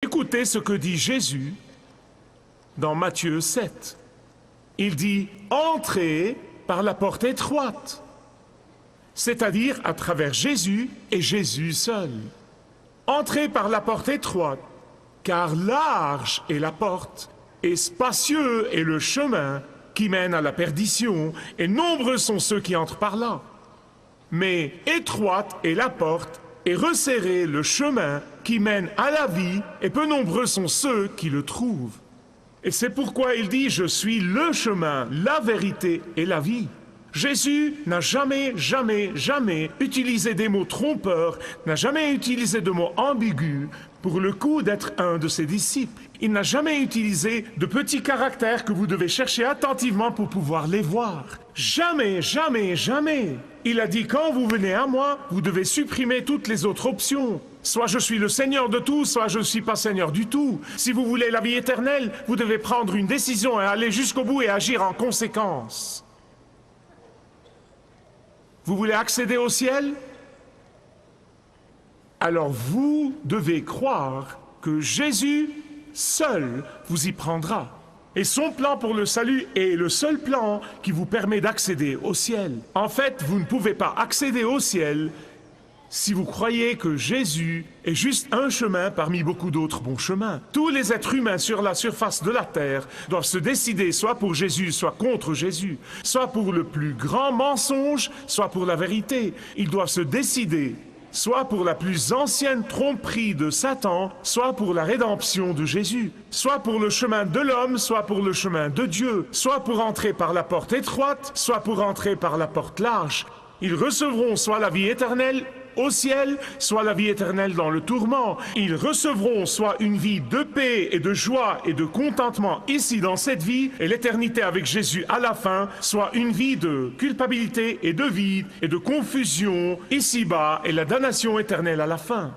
Écoutez ce que dit Jésus dans Matthieu 7. Il dit « Entrez par la porte étroite », c'est-à-dire à travers Jésus et Jésus seul. Entrez par la porte étroite, car large est la porte, et spacieux est le chemin qui mène à la perdition, et nombreux sont ceux qui entrent par là. Mais étroite est la porte, et resserré le chemin qui mène à la vie, et peu nombreux sont ceux qui le trouvent. Et c'est pourquoi il dit « Je suis le chemin, la vérité et la vie ». Jésus n'a jamais utilisé des mots trompeurs, n'a jamais utilisé de mots ambigus pour le coup d'être un de ses disciples. Il n'a jamais utilisé de petits caractères que vous devez chercher attentivement pour pouvoir les voir. Jamais. Il a dit « Quand vous venez à moi, vous devez supprimer toutes les autres options. Soit je suis le Seigneur de tout, soit je ne suis pas Seigneur du tout. Si vous voulez la vie éternelle, vous devez prendre une décision et aller jusqu'au bout et agir en conséquence. Vous voulez accéder au ciel? Alors vous devez croire que Jésus seul vous y prendra. Et son plan pour le salut est le seul plan qui vous permet d'accéder au ciel. En fait, vous ne pouvez pas accéder au ciel si vous croyez que Jésus est juste un chemin parmi beaucoup d'autres bons chemins. Tous les êtres humains sur la surface de la terre doivent se décider soit pour Jésus, soit contre Jésus, soit pour le plus grand mensonge, soit pour la vérité. Ils doivent se décider soit pour la plus ancienne tromperie de Satan, soit pour la rédemption de Jésus, soit pour le chemin de l'homme, soit pour le chemin de Dieu, soit pour entrer par la porte étroite, soit pour entrer par la porte large. Ils recevront soit la vie éternelle au ciel, soit la vie éternelle dans le tourment. Ils recevront soit une vie de paix et de joie et de contentement ici dans cette vie, et l'éternité avec Jésus à la fin, soit une vie de culpabilité et de vide et de confusion ici-bas et la damnation éternelle à la fin.